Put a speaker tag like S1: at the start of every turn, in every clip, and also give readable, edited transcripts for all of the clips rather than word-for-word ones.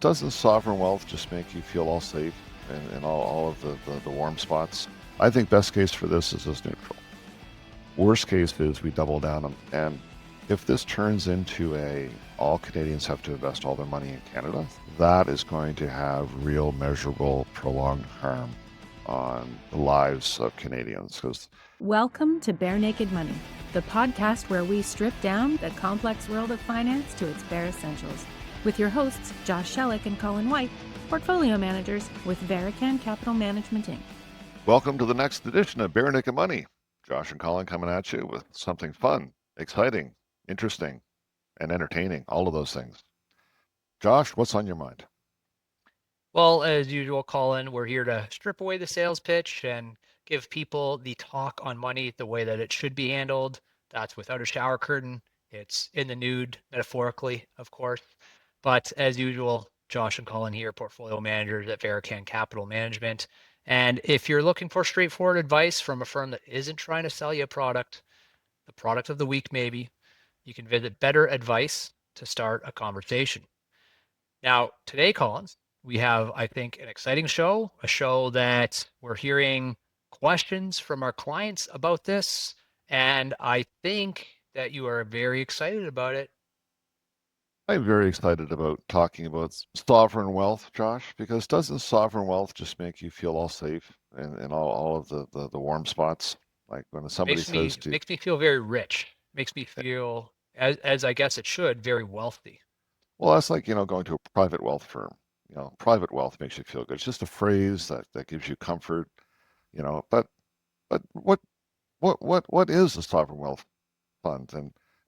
S1: Doesn't sovereign wealth just make you feel all safe and all of the warm spots? I think best case for this is as neutral. Worst case is we double down and if this turns into a all Canadians have to invest all their money in Canada, that is going to have real measurable prolonged harm on the lives of Canadians. Because
S2: Welcome to Barenaked Money, the podcast where we strip down the complex world of finance to its bare essentials. With your hosts, Josh Shellick and Colin White, portfolio managers with Barenaked Capital Management, Inc.
S1: welcome to the next edition of Barenaked Money. Josh and Colin coming at you with something fun, exciting, interesting, and entertaining, all of those things. Josh, what's on your mind?
S3: Well, as usual, Colin, we're here to strip away the sales pitch and give people the talk on money the way that it should be handled. That's without a shower curtain. It's in the nude, metaphorically, of course. But as usual, Josh and Colin here, portfolio managers at Barenaked Capital Management. And if you're looking for straightforward advice from a firm that isn't trying to sell you a product, the product of the week maybe, you can visit Better Advice to start a conversation. Now, today, Collins, we have, I think, an exciting show, a show that we're hearing questions from our clients about this, and I think that you are very excited about it.
S1: I'm very excited about talking about sovereign wealth, Josh, because doesn't sovereign wealth just make you feel all safe and all of the warm spots? Like when somebody says to
S3: Makes me feel very rich. Makes me feel, as I guess it should, very wealthy.
S1: well, that's like, going to a private wealth firm. Private wealth makes you feel good. It's just a phrase that gives you comfort, but what is a sovereign wealth fund?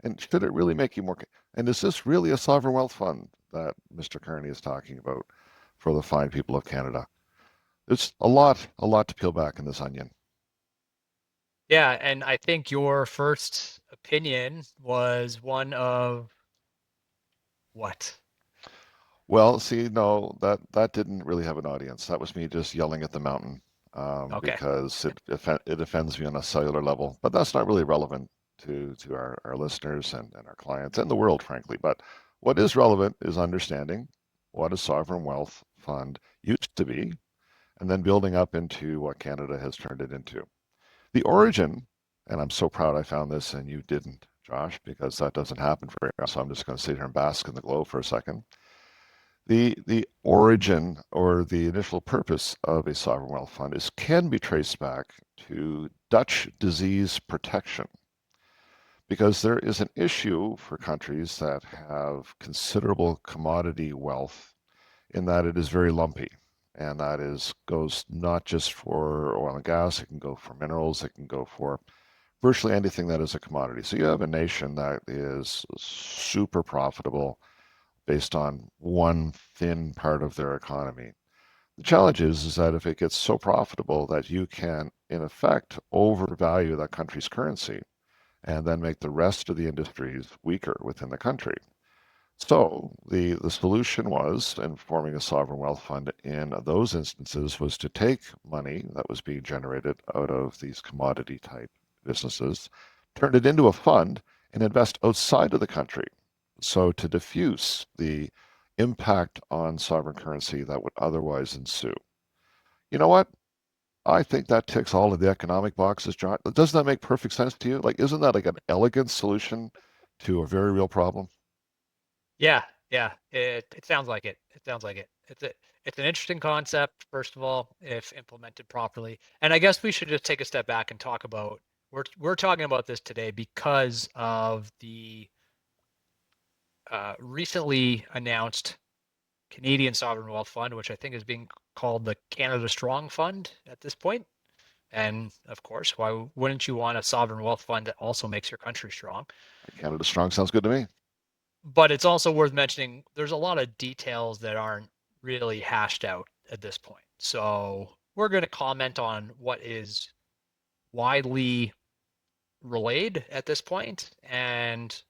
S1: And should it really make you more, and is this really a sovereign wealth fund that Mr. Kearney is talking about for the fine people of Canada? There's a lot to peel back in this onion.
S3: Yeah, and I think your first opinion was one of what?
S1: Well, see, no, that didn't really have an audience. That was me just yelling at the mountain
S3: Okay.
S1: because it offends me on a cellular level. But that's not really relevant to our listeners and our clients and the world, frankly. But what is relevant is understanding what a sovereign wealth fund used to be, and then building up into what Canada has turned it into. The origin, and I'm so proud I found this and you didn't, Josh, because that doesn't happen very often. So I'm just going to sit here and bask in the glow for a second. The origin or the initial purpose of a sovereign wealth fund can be traced back to Dutch disease protection because there is an issue for countries that have considerable commodity wealth in that it is very lumpy. And that is goes not just for oil and gas, it can go for minerals, it can go for virtually anything that is a commodity. So you have a nation that is super profitable based on one thin part of their economy. The challenge is that if it gets so profitable that you can, in effect, overvalue that country's currency and then make the rest of the industries weaker within the country. So the solution was, in forming a sovereign wealth fund in those instances, was to take money that was being generated out of these commodity type businesses, turn it into a fund, and invest outside of the country. So to diffuse the impact on sovereign currency that would otherwise ensue. You know what? I think that ticks all of the economic boxes, John. Doesn't that make perfect sense to you? Like, isn't that like an elegant solution to a very real problem?
S3: Yeah, yeah. It sounds like it. It sounds like it. It's an interesting concept, first of all, if implemented properly. And I guess we should just take a step back and talk about we're talking about this today because of the recently announced Canadian Sovereign Wealth Fund, which I think is being called the Canada Strong Fund at this point. And of course, why wouldn't you want a sovereign wealth fund that also makes your country strong?
S1: Canada Strong sounds good to me.
S3: But it's also worth mentioning there's a lot of details that aren't really hashed out at this point. So we're going to comment on what is widely relayed at this point, and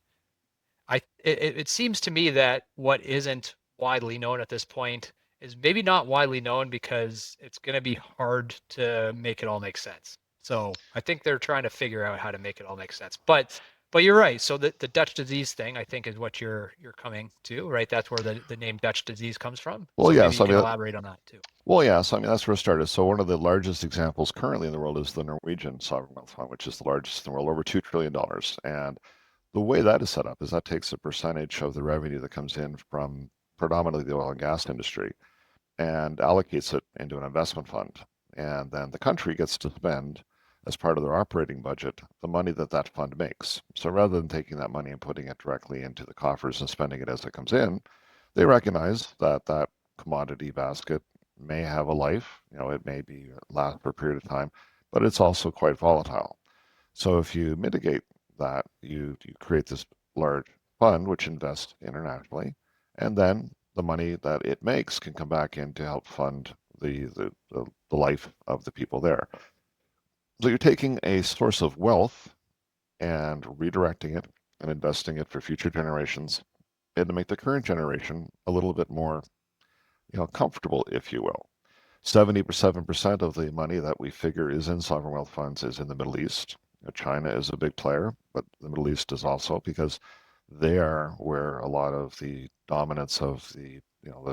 S3: it seems to me that what isn't widely known at this point is maybe not widely known because it's going to be hard to make it all make sense. So I think they're trying to figure out how to make it all make sense. But But you're right. So the Dutch disease thing, I think, is what you're coming to, right? That's where the name Dutch disease comes from.
S1: Well,
S3: So maybe
S1: yes,
S3: you
S1: I
S3: can
S1: mean,
S3: elaborate on that too.
S1: well, yes, I mean that's where it started. So one of the largest examples currently in the world is the Norwegian sovereign wealth fund, which is the largest in the world, over $2 trillion. And the way that is set up is that takes a percentage of the revenue that comes in from predominantly the oil and gas industry and allocates it into an investment fund. And then the country gets to spend, as part of their operating budget, the money that that fund makes. So rather than taking that money and putting it directly into the coffers and spending it as it comes in, they recognize that that commodity basket may have a life. It may be last for a period of time, but it's also quite volatile. So if you mitigate that, you create this large fund which invests internationally, and then the money that it makes can come back in to help fund the life of the people there. So you're taking a source of wealth and redirecting it and investing it for future generations and to make the current generation a little bit more, comfortable, if you will. 77% of the money that we figure is in sovereign wealth funds is in the Middle East. China is a big player, but the Middle East is also because they are where a lot of the dominance of the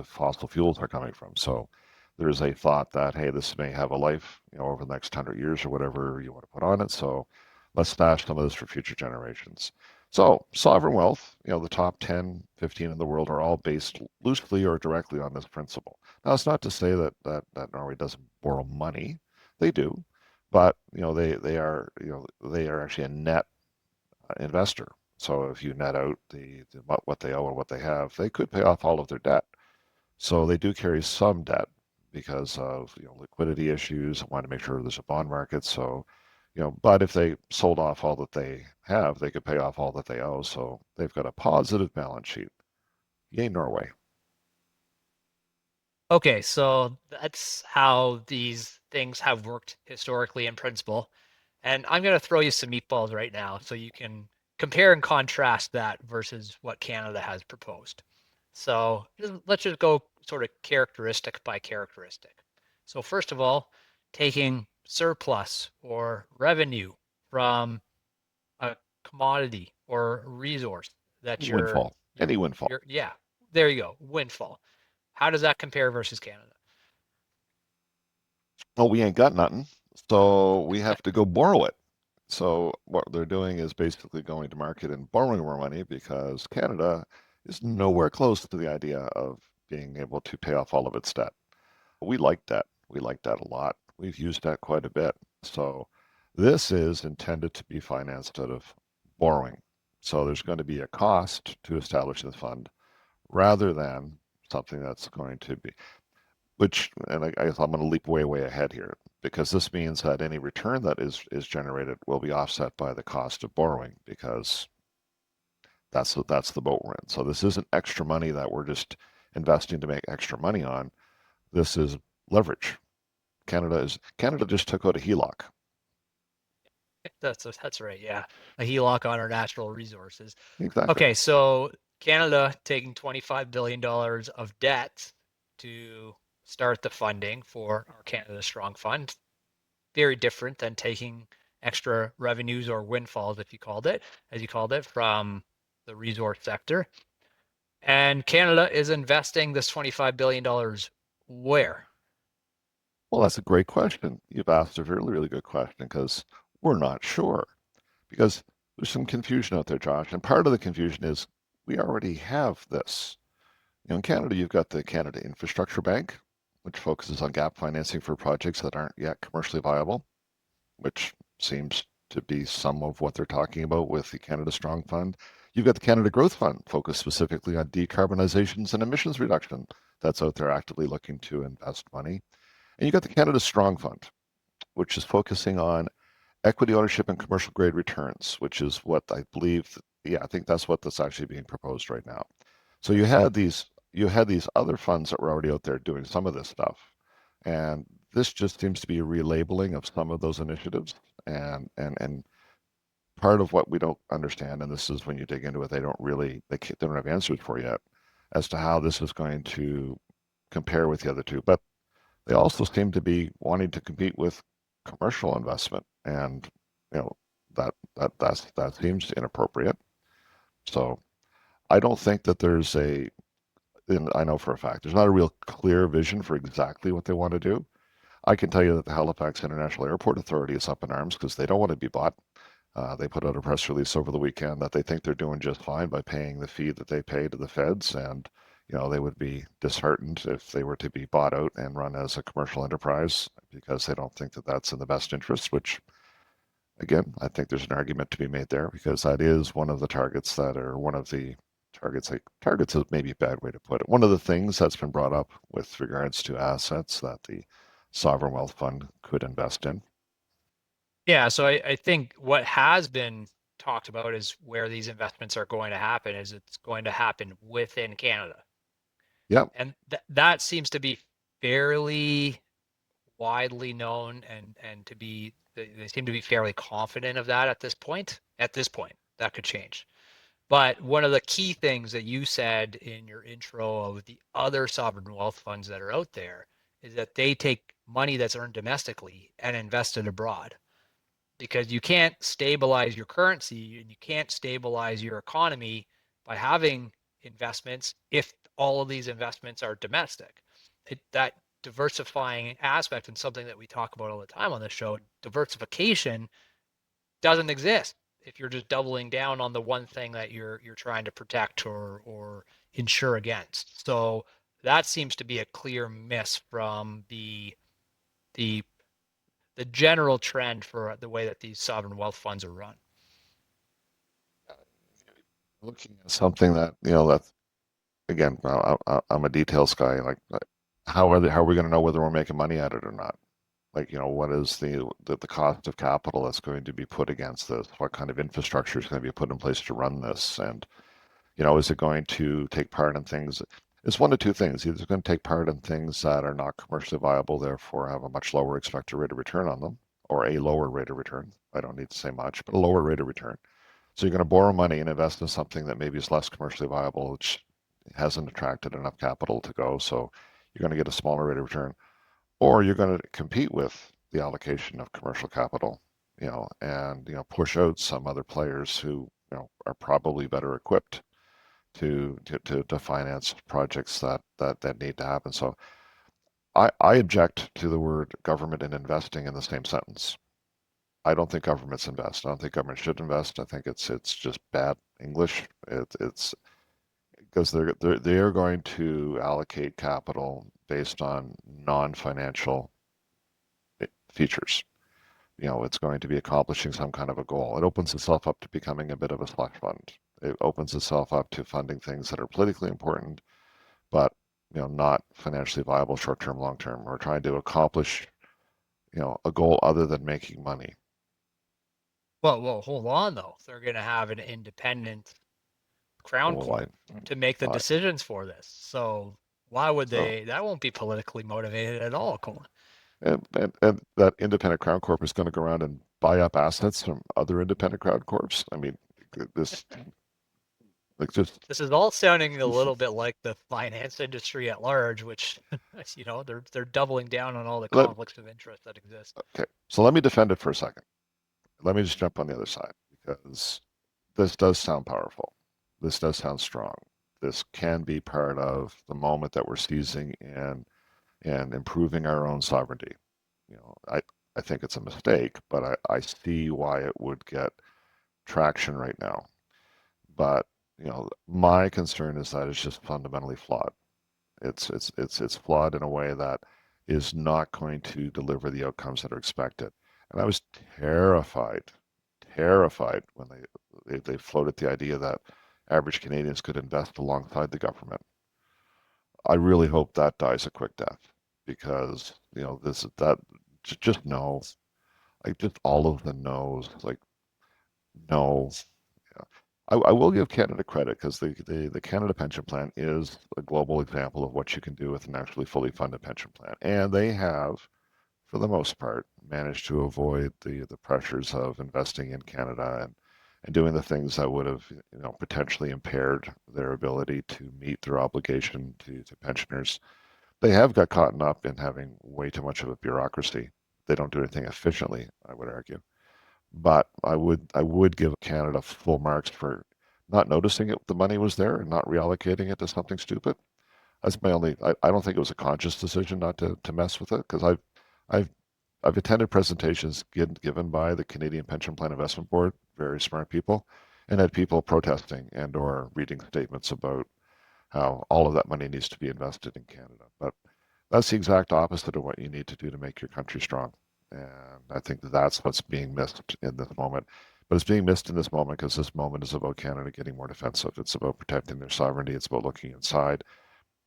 S1: fossil fuels are coming from. So there's a thought that, hey, this may have a life, over the next 100 years or whatever you want to put on it. So let's stash some of this for future generations. So sovereign wealth, the top 10, 15 in the world are all based loosely or directly on this principle. Now, it's not to say that Norway doesn't borrow money. They do, but they are actually a net investor. So if you net out what they owe and what they have, they could pay off all of their debt. So they do carry some debt because of liquidity issues. Want to make sure there's a bond market. So but if they sold off all that they have, they could pay off all that they owe. So they've got a positive balance sheet. Yay, Norway.
S3: Okay, so that's how these things have worked historically in principle. And I'm going to throw you some meatballs right now so you can compare and contrast that versus what Canada has proposed. So let's just go sort of characteristic by characteristic. So first of all, taking surplus or revenue from a commodity or resource that
S1: Windfall. Any windfall.
S3: yeah, there you go, windfall. How does that compare versus Canada?
S1: Oh, we ain't got nothing. So we have to go borrow it. So what they're doing is basically going to market and borrowing more money because Canada is nowhere close to the idea of being able to pay off all of its debt. We like debt. We like debt a lot. We've used that quite a bit. So this is intended to be financed out of borrowing. So there's going to be a cost to establish the fund rather than something that's going to be, and I guess I'm going to leap way, way ahead here because this means that any return that is generated will be offset by the cost of borrowing because that's the boat we're in. So this isn't extra money that we're just investing to make extra money on. This is leverage. Canada just took out a HELOC.
S3: That's right, yeah. A HELOC on our natural resources.
S1: Exactly.
S3: Okay, so Canada taking $25 billion of debt to start the funding for our Canada Strong Fund. Very different than taking extra revenues or windfalls, if you called it, as you called it, from the resource sector. And Canada is investing this $25 billion where?
S1: Well, that's a great question. You've asked a really, really good question because we're not sure. Because there's some confusion out there, Josh. And part of the confusion is we already have this. In Canada, you've got the Canada Infrastructure Bank, which focuses on gap financing for projects that aren't yet commercially viable, which seems to be some of what they're talking about with the Canada Strong Fund. You've got the Canada Growth Fund, focused specifically on decarbonizations and emissions reduction, that's out there actively looking to invest money. And you've got the Canada Strong Fund, which is focusing on equity ownership and commercial grade returns, which is what I believe, yeah, I think that's what's actually being proposed right now. So you had these other funds that were already out there doing some of this stuff. And this just seems to be a relabeling of some of those initiatives. And part of what we don't understand, and this is when you dig into it, they don't have answers for yet as to how this is going to compare with the other two. But they also seem to be wanting to compete with commercial investment, and you know that That seems inappropriate. So I don't think that there's and I know for a fact, there's not a real clear vision for exactly what they want to do. I can tell you that the Halifax International Airport Authority is up in arms because they don't want to be bought. They put out a press release over the weekend that they think they're doing just fine by paying the fee that they pay to the feds, and they would be disheartened if they were to be bought out and run as a commercial enterprise because they don't think that that's in the best interest. Which, again, I think there's an argument to be made there because that is one of the targets that are one of the targets. Like targets is maybe a bad way to put it. One of the things that's been brought up with regards to assets that the sovereign wealth fund could invest in.
S3: Yeah, so I think what has been talked about is where these investments are going to happen is it's going to happen within Canada.
S1: Yep.
S3: And that seems to be fairly widely known and to be they seem to be fairly confident of that at this point. At this point, that could change. But one of the key things that you said in your intro of the other sovereign wealth funds that are out there is that they take money that's earned domestically and invest it abroad because you can't stabilize your currency and you can't stabilize your economy by having investments if all of these investments are domestic. That diversifying aspect and something that we talk about all the time on the show, diversification doesn't exist if you're just doubling down on the one thing that you're trying to protect or insure against. So that seems to be a clear miss from the the general trend for the way that these sovereign wealth funds are run.
S1: Looking at something that, that's again, I'm a details guy. Like, how are we going to know whether we're making money at it or not? Like, what is the cost of capital that's going to be put against this? What kind of infrastructure is going to be put in place to run this? And, is it going to take part in things? It's one of two things. Either it's going to take part in things that are not commercially viable, therefore have a much lower expected rate of return on them, or a lower rate of return. I don't need to say much, but a lower rate of return. So you're going to borrow money and invest in something that maybe is less commercially viable, which hasn't attracted enough capital to go. So you're going to get a smaller rate of return, or you're going to compete with the allocation of commercial capital, and push out some other players who are probably better equipped to finance projects that need to happen. So I object to the word government and investing in the same sentence. I don't think governments invest. I don't think government should invest. I think it's just bad English. It's because they're going to allocate capital based on non-financial features. It's going to be accomplishing some kind of a goal. It opens itself up to becoming a bit of a slush fund. It opens itself up to funding things that are politically important, but not financially viable short term, long term. We're trying to accomplish a goal other than making money.
S3: Well, hold on though. They're going to have an independent crown
S1: Well,
S3: court to make the
S1: I,
S3: decisions for this. So why would
S1: so
S3: they? That won't be politically motivated at all, Colin.
S1: and that independent crown corp is going to go around and buy up assets from other independent crown corps. I mean, this like just
S3: This is all sounding a little bit like the finance industry at large, which they're doubling down on all the
S1: let
S3: conflicts of interest that exist.
S1: okay. So let me defend it for a second. Let me just jump on the other side because this does sound powerful. This does sound strong. This can be part of the moment that we're seizing and improving our own sovereignty. I think it's a mistake, but I see why it would get traction right now. But my concern is that it's just fundamentally flawed. It's flawed in a way that is not going to deliver the outcomes that are expected. And I was terrified when they floated the idea that average Canadians could invest alongside the government. I really hope that dies a quick death because this that just no, like just all of the no's, like no. Yeah. I will give Canada credit because the Canada Pension Plan is a global example of what you can do with an actually fully funded pension plan, and they have, for the most part, managed to avoid the pressures of investing in Canada and doing the things that would have potentially impaired their ability to meet their obligation to pensioners. They have got caught up in having way too much of a bureaucracy. They don't do anything efficiently, I would argue. But I would give Canada full marks for not noticing it, the money was there and not reallocating it to something stupid. That's my only. I don't think it was a conscious decision not to mess with it because I've I've attended presentations given by the Canadian Pension Plan Investment Board, very smart people, and had people protesting and or reading statements about how all of that money needs to be invested in Canada. But that's the exact opposite of what you need to do to make your country strong. And I think that's what's being missed in this moment. But it's being missed in this moment because this moment is about Canada getting more defensive. It's about protecting their sovereignty. It's about looking inside.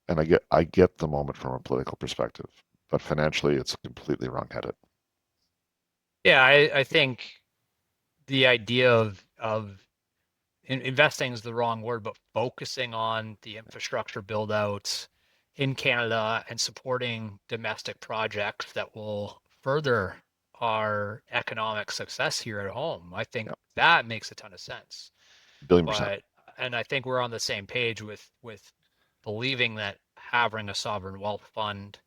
S1: And I get the moment from a political perspective, but financially, it's completely wrongheaded.
S3: Yeah, I think the idea of investing is the wrong word, but focusing on the infrastructure build outs in Canada and supporting domestic projects that will further our economic success here at home. I think
S1: Yeah,
S3: that makes a ton of sense.
S1: billion percent.
S3: But and I think we're on the same page with believing that having a sovereign wealth fund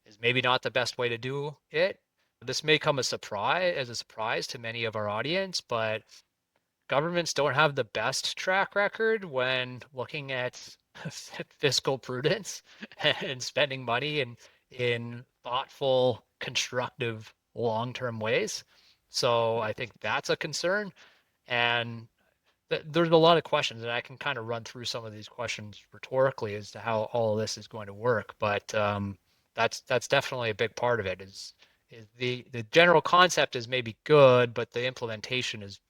S3: is maybe not the best way to do it. This may come as a surprise to many of our audience, but governments don't have the best track record when looking at fiscal prudence and spending money in thoughtful, constructive, long-term ways. So I think that's a concern. And there's a lot of questions, and I can kind of run through some of these questions rhetorically as to how all of this is going to work. But that's definitely a big part of it. Is the general concept is maybe good, but the implementation is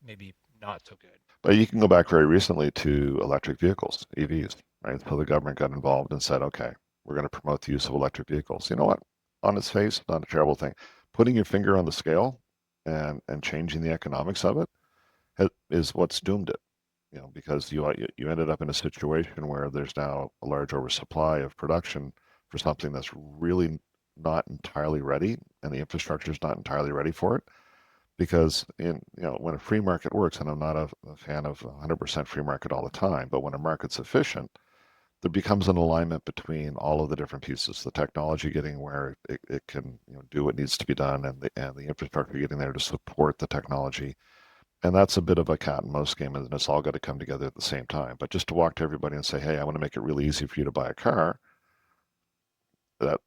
S3: maybe not so good.
S1: But you can go back very recently to electric vehicles, EVs, right? So the government got involved and said, okay, we're going to promote the use of electric vehicles. You know what? On its face, not a terrible thing. Putting your finger on the scale and changing the economics of it is what's doomed it. Because you ended up in a situation where there's now a large oversupply of production for something that's really not entirely ready, and the infrastructure is not entirely ready for it. Because when a free market works, and I'm not a fan of 100% free market all the time, but when a market's efficient, there becomes an alignment between all of the different pieces, the technology getting where it can do what needs to be done, and the infrastructure getting there to support the technology. And that's a bit of a cat and mouse game, and it's all got to come together at the same time. But just to walk to everybody and say, hey, I want to make it really easy for you to buy a car, that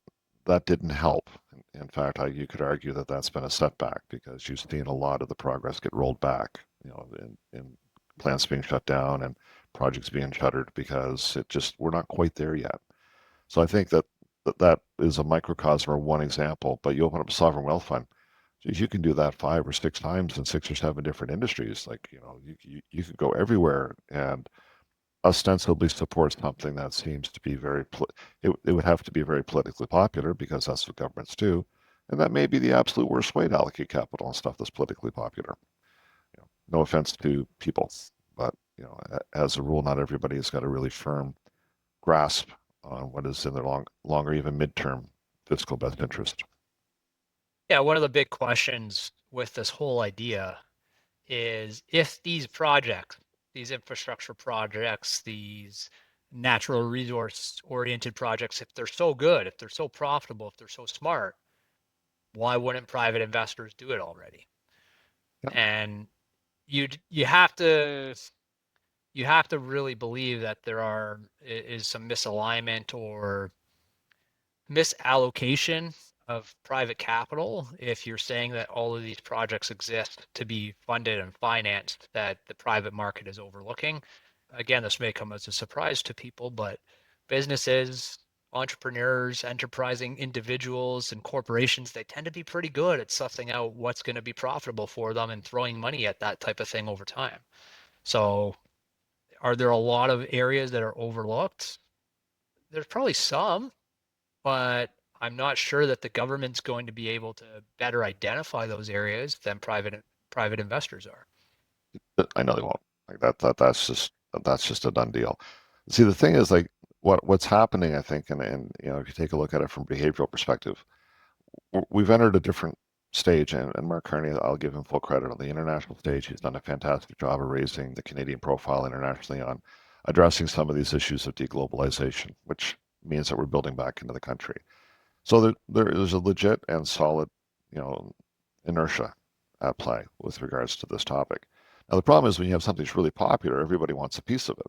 S1: that didn't help. In fact, you could argue that that's been a setback because you've seen a lot of the progress get rolled back, in plants being shut down and projects being shuttered because we're not quite there yet. So I think that is a microcosm or one example, but you open up a sovereign wealth fund, geez, you can do that 5 or 6 times in 6 or 7 different industries. Like, you could go everywhere and ostensibly support something that seems to be it would have to be very politically popular because that's what governments do. And that may be the absolute worst way to allocate capital on stuff that's politically popular. No offense to people, but as a rule, not everybody has got a really firm grasp on what is in their longer, even midterm fiscal best interest.
S3: Yeah, one of the big questions with this whole idea is if these projects, these infrastructure projects, these natural resource oriented projects, if they're so good, if they're so profitable, if they're so smart, why wouldn't private investors do it already?
S1: Yeah.
S3: And you you have to you have to really believe that is some misalignment or misallocation of private capital if you're saying that all of these projects exist to be funded and financed that the private market is overlooking. Again, this may come as a surprise to people, but businesses, entrepreneurs, enterprising individuals, and corporations, they tend to be pretty good at sussing out what's going to be profitable for them and throwing money at that type of thing over time. So, are there a lot of areas that are overlooked? There's probably some, but I'm not sure that the government's going to be able to better identify those areas than private investors are.
S1: I know they won't. Like that's just a done deal. See, the thing is, like, what's happening, I think, and if you take a look at it from a behavioral perspective, we've entered a different stage, and Mark Carney, I'll give him full credit on the international stage. He's done a fantastic job of raising the Canadian profile internationally on addressing some of these issues of deglobalization, which means that we're building back into the country. So there is a legit and solid, inertia. at play with regards to this topic. Now, the problem is when you have something that's really popular, everybody wants a piece of it.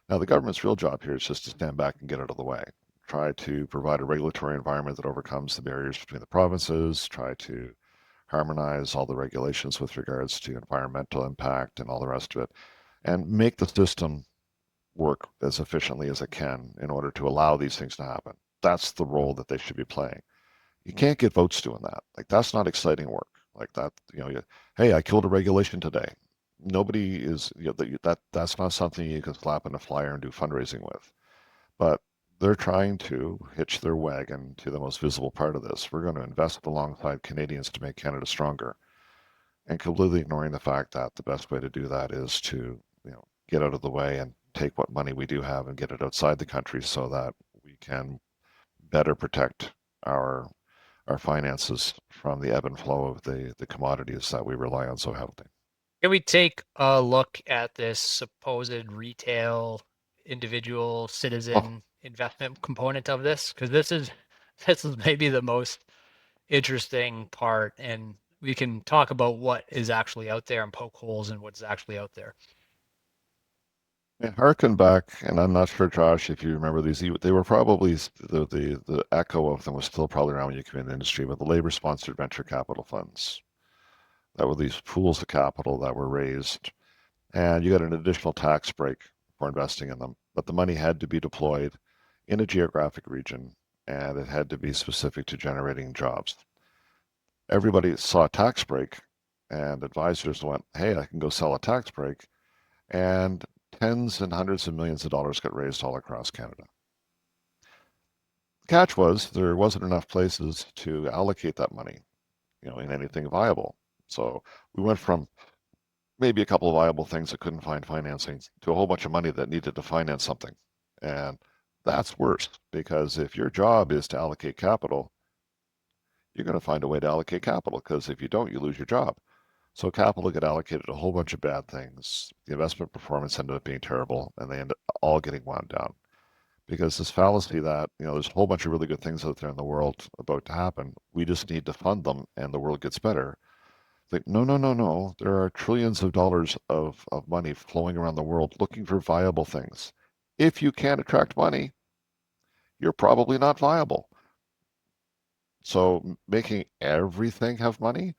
S1: Now, the government's real job here is just to stand back and get out of the way. Try to provide a regulatory environment that overcomes the barriers between the provinces, try to harmonize all the regulations with regards to environmental impact and all the rest of it, and make the system work as efficiently as it can in order to allow these things to happen. That's the role that they should be playing. You can't get votes doing that. Like that's not exciting work. Like that, hey, I killed a regulation today. Nobody is, that's not something you can slap in a flyer and do fundraising with. But they're trying to hitch their wagon to the most visible part of this. We're going to invest alongside Canadians to make Canada stronger, and completely ignoring the fact that the best way to do that is to, get out of the way and take what money we do have and get it outside the country so that we can better protect our our finances from the ebb and flow of the commodities that we rely on so heavily.
S3: Can we take a look at this supposed retail individual
S1: Oh,
S3: citizen investment component of this? Because this is maybe the most interesting part, and we can talk about what is actually out there and poke holes in what's actually out there.
S1: and harken back, and I'm not sure, Josh, if you remember these. They were probably the echo of them was still probably around when you came in the industry, but the labor-sponsored venture capital funds. That were these pools of capital that were raised, and you got an additional tax break for investing in them. But the money had to be deployed in a geographic region, and it had to be specific to generating jobs. Everybody saw a tax break, and advisors went, "Hey, I can go sell a tax break," and tens and hundreds of millions of dollars got raised all across Canada. The catch was there wasn't enough places to allocate that money, in anything viable. So we went from maybe a couple of viable things that couldn't find financing to a whole bunch of money that needed to finance something. And that's worse because if your job is to allocate capital, you're going to find a way to allocate capital because if you don't, you lose your job. So capital get allocated to a whole bunch of bad things. The investment performance ended up being terrible, and they end up all getting wound down because this fallacy that there's a whole bunch of really good things out there in the world about to happen. We just need to fund them, and the world gets better. Like, no, no, no, no. There are trillions of dollars of money flowing around the world looking for viable things. If you can't attract money, you're probably not viable. So making everything have money,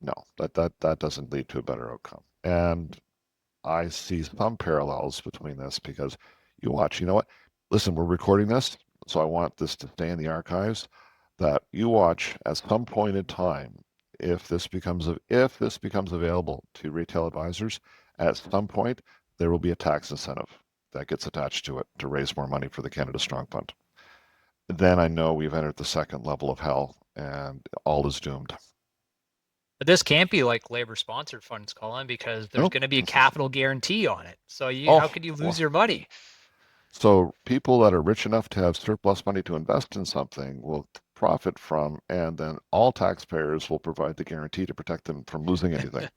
S1: no, that doesn't lead to a better outcome. And I see some parallels between this because you watch, you know what? Listen, we're recording this, so I want this to stay in the archives. That you watch at some point in time, if this becomes available to retail advisors, at some point there will be a tax incentive that gets attached to it to raise more money for the Canada Strong Fund. Then I know we've entered the second level of hell and all is doomed.
S3: But this can't be like labor sponsored funds, Colin, because there's
S1: Nope.
S3: going to be a capital guarantee on it. So how
S1: Oh,
S3: could you lose
S1: well,
S3: your money?
S1: so people that are rich enough to have surplus money to invest in something will profit from, and then all taxpayers will provide the guarantee to protect them from losing anything.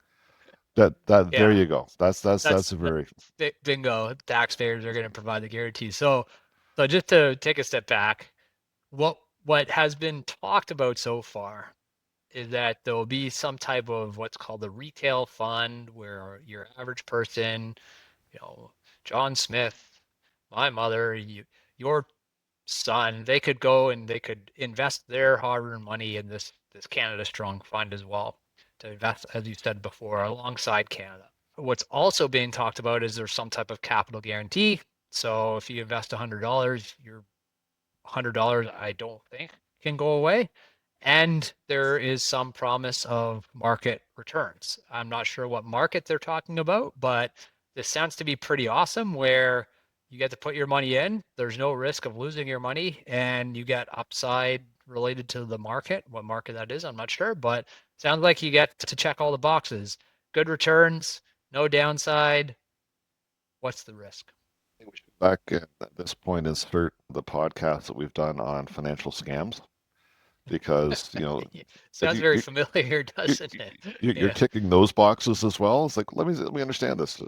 S1: That there
S3: Yeah,
S1: you go. That's
S3: that's
S1: a very
S3: bingo. Taxpayers are going to provide the guarantee. So just to take a step back, what has been talked about so far is that there will be some type of what's called a retail fund where your average person, you know, John Smith, my mother, your son, they could go and they could invest their hard-earned money in this Canada Strong Fund as well to invest, as you said before, alongside Canada. What's also being talked about is there's some type of capital guarantee. So if you invest $100, your $100, I don't think can go away. And there is some promise of market returns. I'm not sure what market they're talking about, but this sounds to be pretty awesome where you get to put your money in, there's no risk of losing your money, and you get upside related to the market. What market that is, I'm not sure, but sounds like you get to check all the boxes. Good returns, no downside. What's the risk?
S1: I think we should back at this point insert the podcast that we've done on financial scams because if
S3: Sounds very familiar,
S1: you,
S3: doesn't it?
S1: you're
S3: Yeah.
S1: ticking those boxes as well. It's like let me understand this.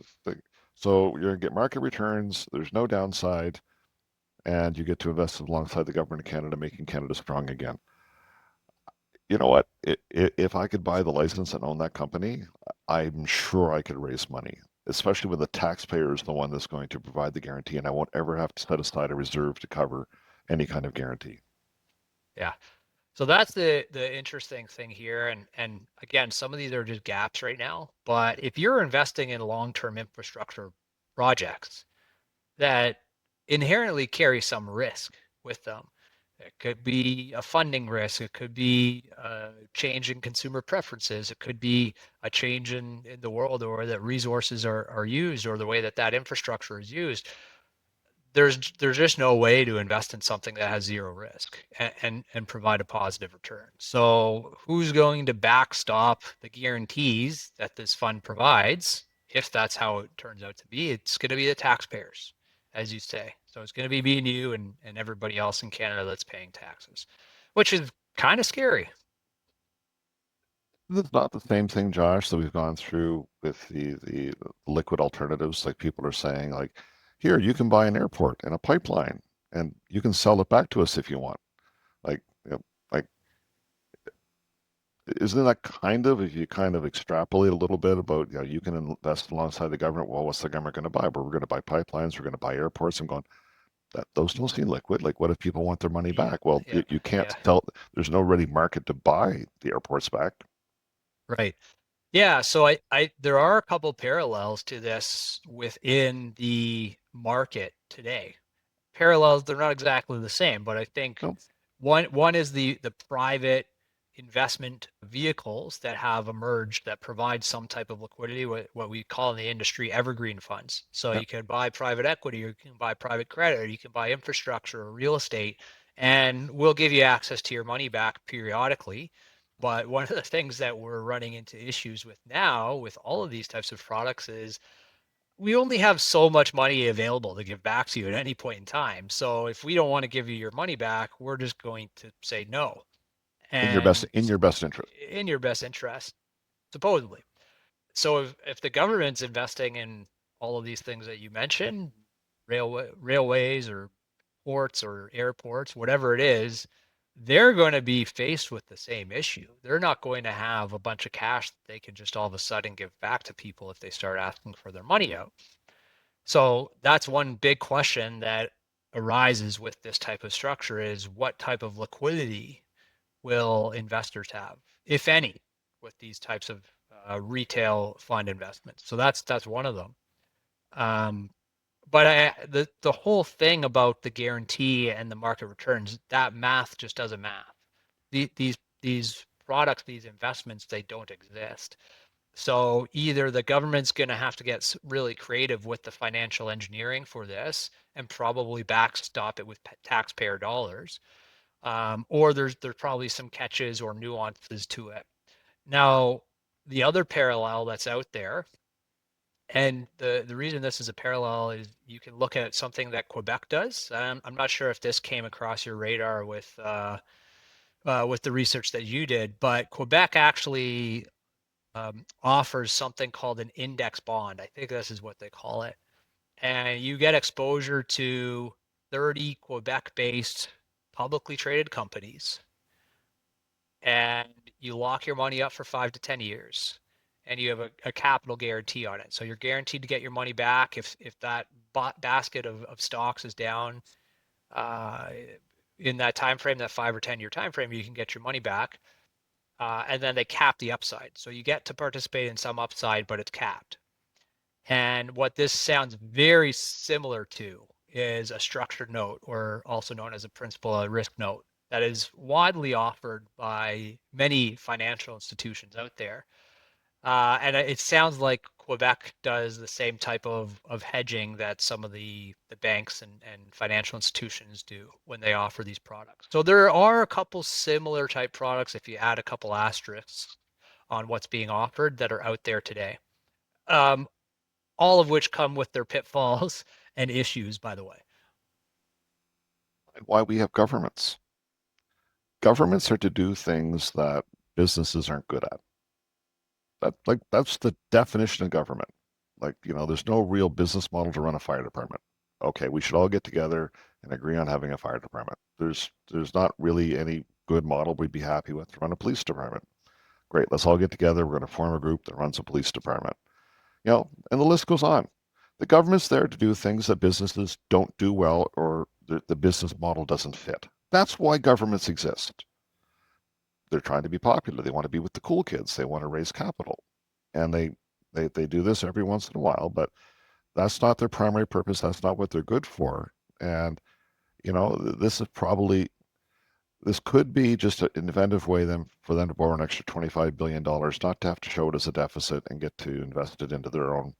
S1: So you're gonna get market returns. There's no downside, and you get to invest alongside the government of Canada, making Canada strong again. You know what? If I could buy the license and own that company, I'm sure I could raise money, especially when the taxpayer is the one that's going to provide the guarantee, and I won't ever have to set aside a reserve to cover any kind of guarantee.
S3: Yeah. So that's the interesting thing here. And again, some of these are just gaps right now. But if you're investing in long-term infrastructure projects that inherently carry some risk with them, it could be a funding risk, it could be a change in consumer preferences, it could be a change in the world or that resources are used or the way that that infrastructure is used. There's just no way to invest in something that has zero risk and provide a positive return. So who's going to backstop the guarantees that this fund provides? If that's how it turns out to be, it's going to be the taxpayers, as you say. So it's going to be me and you and everybody else in Canada that's paying taxes, which is kind of scary.
S1: It's not the same thing, Josh, that we've gone through with the liquid alternatives. Like people are saying, like, here, you can buy an airport and a pipeline, and you can sell it back to us if you want. Like, like, isn't that kind of, if you kind of extrapolate a little bit about, you can invest alongside the government. Well, what's the government going to buy? Well, we're going to buy pipelines. We're going to buy airports. I'm going, that those don't seem liquid. Like, what if people want their money
S3: Yeah,
S1: back? Well,
S3: yeah,
S1: you can't
S3: yeah.
S1: tell. There's no ready market to buy the airports back.
S3: Right. Yeah, so there are a couple parallels to this within the market today. Parallels, they're not exactly the same, but I think
S1: No,
S3: one is the private investment vehicles that have emerged that provide some type of liquidity, what we call in the industry evergreen funds. So
S1: yeah.
S3: you can buy private equity, or you can buy private credit, or you can buy infrastructure or real estate, and we'll give you access to your money back periodically. But one of the things that we're running into issues with now with all of these types of products is we only have so much money available to give back to you at any point in time. So if we don't want to give you your money back, we're just going to say no. And
S1: In your best interest.
S3: in your best interest, supposedly. So if the government's investing in all of these things that you mentioned, railways or ports or airports, whatever it is, they're going to be faced with the same issue. They're not going to have a bunch of cash that they can just all of a sudden give back to people if they start asking for their money out. So that's one big question that arises with this type of structure is what type of liquidity will investors have, if any, with these types of retail fund investments. So that's one of them. Um, but the whole thing about the guarantee and the market returns, that math just doesn't math. These products, these investments, they don't exist. So either the government's going to have to get really creative with the financial engineering for this and probably backstop it with taxpayer dollars, or there's probably some catches or nuances to it. Now, the other parallel that's out there, and the reason this is a parallel is you can look at something that Quebec does. I'm not sure if this came across your radar with the research that you did, but Quebec actually offers something called an index bond. I think this is what they call it. And you get exposure to 30 Quebec-based publicly traded companies. And you lock your money up for 5 to 10 years. And you have a capital guarantee on it. So you're guaranteed to get your money back if that basket of stocks is down uh, in that time frame, that 5 or 10 year time frame, you can get your money back. And then they cap the upside. So you get to participate in some upside, but it's capped. And what this sounds very similar to is a structured note, or also known as a principal risk note, that is widely offered by many financial institutions out there. And it sounds like Quebec does the same type of hedging that some of the banks and financial institutions do when they offer these products. So there are a couple similar type products if you add a couple asterisks on what's being offered that are out there today. Um, all of which come with their pitfalls and issues, by the way.
S1: And why we have governments. Governments are to do things that businesses aren't good at. That's the definition of government. Like, there's no real business model to run a fire department. Okay, we should all get together and agree on having a fire department. There's not really any good model we'd be happy with to run a police department. Great, let's all get together. We're going to form a group that runs a police department. And the list goes on. The government's there to do things that businesses don't do well or the business model doesn't fit. That's why governments exist. They're trying to be popular. They want to be with the cool kids. They want to raise capital. And they do this every once in a while, but that's not their primary purpose. That's not what they're good for. And, this could be just an inventive way for them to borrow an extra $25 billion, not to have to show it as a deficit and get to invest it into their own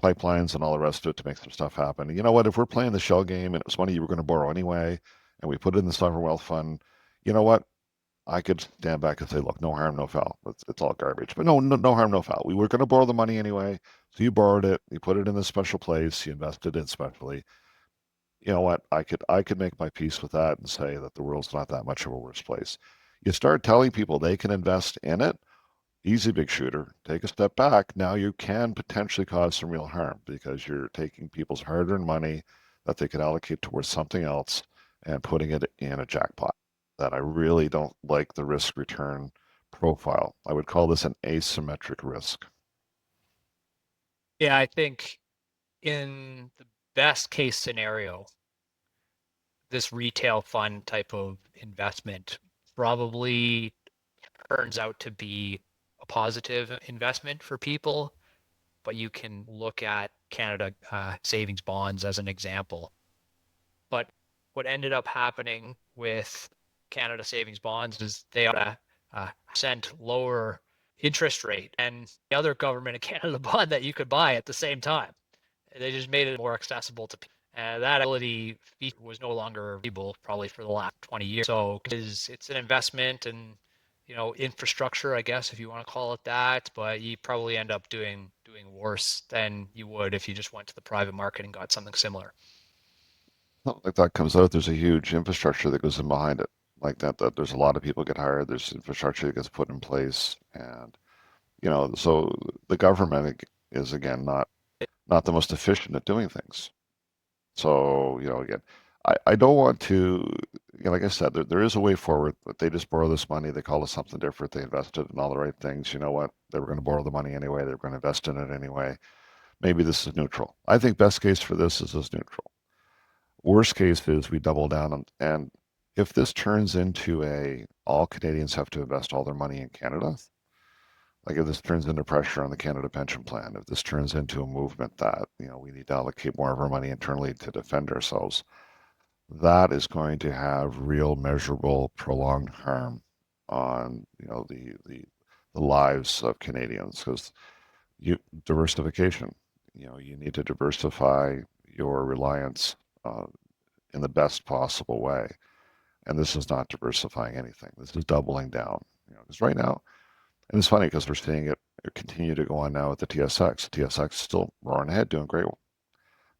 S1: pipelines and all the rest of it to make some stuff happen. And you know what? If we're playing the shell game and it was money you were going to borrow anyway, and we put it in the sovereign wealth fund, you know what? I could stand back and say, look, no harm, no foul. It's all garbage. But no harm, no foul. We were going to borrow the money anyway. So you borrowed it, you put it in a special place, you invested it specially. You know what? I could make my peace with that and say that the world's not that much of a worse place. You start telling people they can invest in it, easy, big shooter. Take a step back. Now you can potentially cause some real harm because you're taking people's hard-earned money that they could allocate towards something else and putting it in a jackpot. That I really don't like the risk return profile. I would call this an asymmetric risk.
S3: Yeah, I think in the best case scenario, this retail fund type of investment probably turns out to be a positive investment for people. But you can look at Canada savings bonds as an example. But what ended up happening with Canada savings bonds is they are a percent lower interest rate and the other government of Canada bond that you could buy at the same time. They just made it more accessible to people. And that ability was no longer able probably for the last 20 years. So it's an investment and infrastructure, I guess, if you want to call it that, but you probably end up doing worse than you would if you just went to the private market and got something similar.
S1: Something like that comes out, there's a huge infrastructure that goes in behind it. Like that there's a lot of people get hired, there's infrastructure that gets put in place, and so the government is again not the most efficient at doing things. So, again, I don't want to, like I said, there is a way forward, but they just borrow this money. They call it something different. They invested in all the right things. You know what? They were going to borrow the money anyway. They were going to invest in it anyway. Maybe this is neutral. I think best case for this is neutral. Worst case is we double down and if this turns into all Canadians have to invest all their money in Canada, like if this turns into pressure on the Canada pension plan, if this turns into a movement that, we need to allocate more of our money internally to defend ourselves, that is going to have real measurable prolonged harm on, the lives of Canadians because diversification, you need to diversify your reliance uh, in the best possible way. And this is not diversifying anything. This is doubling down. Because right now, and it's funny because we're seeing it continue to go on now with the TSX. The TSX is still roaring ahead, doing great.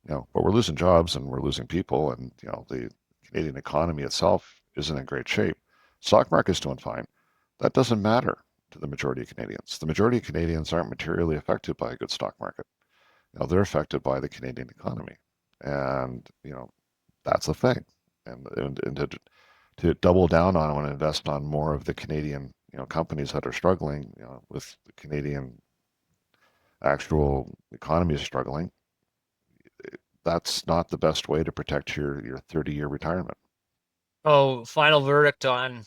S1: But we're losing jobs and we're losing people, and the Canadian economy itself isn't in great shape. Stock market's doing fine. That doesn't matter to the majority of Canadians. The majority of Canadians aren't materially affected by a good stock market. They're affected by the Canadian economy, and that's the thing. And to double down on and invest on more of the Canadian companies that are struggling with the Canadian actual economy is struggling, that's not the best way to protect your 30-year retirement.
S3: Oh, final verdict on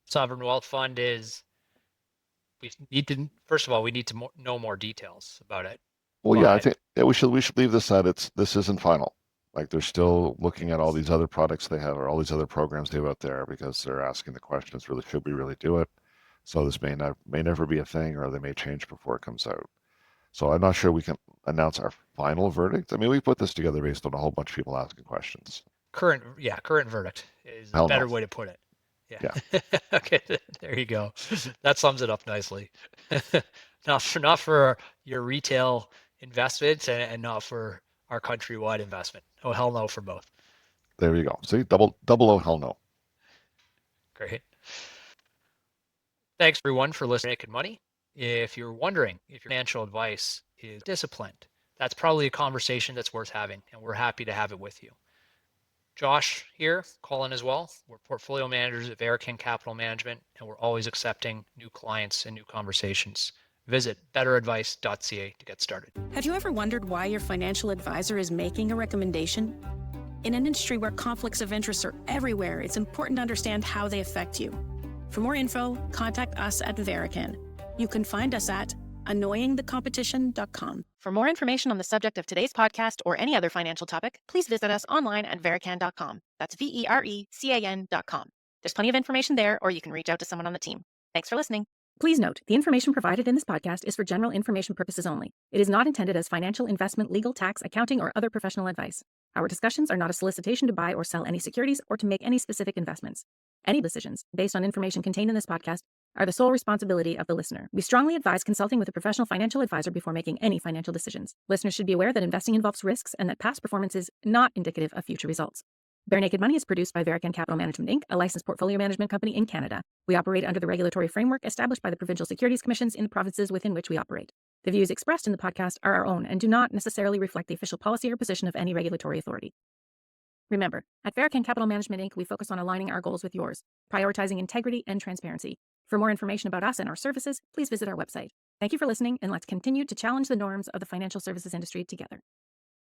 S3: sovereign wealth fund is first of all, we need to know more details about it.
S1: Well, yeah, I
S3: But
S1: think we should leave this at this isn't final. Like they're still looking at all these other products they have or all these other programs they have out there because they're asking the questions, really, should we really do it? So this may never be a thing, or they may change before it comes out. So I'm not sure we can announce our final verdict. I mean, we put this together based on a whole bunch of people asking questions.
S3: current verdict is a
S1: Hell no.
S3: better way to put it.
S1: Yeah,
S3: Yeah. Okay, there you go. That sums it up nicely. Not for your retail investments and not for our countrywide investment. Oh, hell no for both.
S1: there you go. See, double oh hell no.
S3: Great. Thanks everyone for listening to Barenaked Money. If you're wondering if your financial advice is disciplined, that's probably a conversation that's worth having, and we're happy to have it with you. Josh here, Colin as well. We're portfolio managers at Barenaked Capital Management, and we're always accepting new clients and new conversations. Visit betteradvice.ca to get started.
S4: Have you ever wondered why your financial advisor is making a recommendation? In an industry where conflicts of interest are everywhere, it's important to understand how they affect you. For more info, contact us at Verican. You can find us at annoyingthecompetition.com.
S2: For more information on the subject of today's podcast or any other financial topic, please visit us online at verican.com. That's VERECAN.com. There's plenty of information there, or you can reach out to someone on the team. Thanks for listening. Please note, the information provided in this podcast is for general information purposes only. It is not intended as financial, investment, legal, tax, accounting, or other professional advice. Our discussions are not a solicitation to buy or sell any securities or to make any specific investments. Any decisions, based on information contained in this podcast, are the sole responsibility of the listener. We strongly advise consulting with a professional financial advisor before making any financial decisions. Listeners should be aware that investing involves risks and that past performance is not indicative of future results. Barenaked Money is produced by Barenaked Capital Management Inc., a licensed portfolio management company in Canada. We operate under the regulatory framework established by the provincial securities commissions in the provinces within which we operate. The views expressed in the podcast are our own and do not necessarily reflect the official policy or position of any regulatory authority. Remember, at Barenaked Capital Management Inc., we focus on aligning our goals with yours, prioritizing integrity and transparency. For more information about us and our services, please visit our website. Thank you for listening, and let's continue to challenge the norms of the financial services industry together.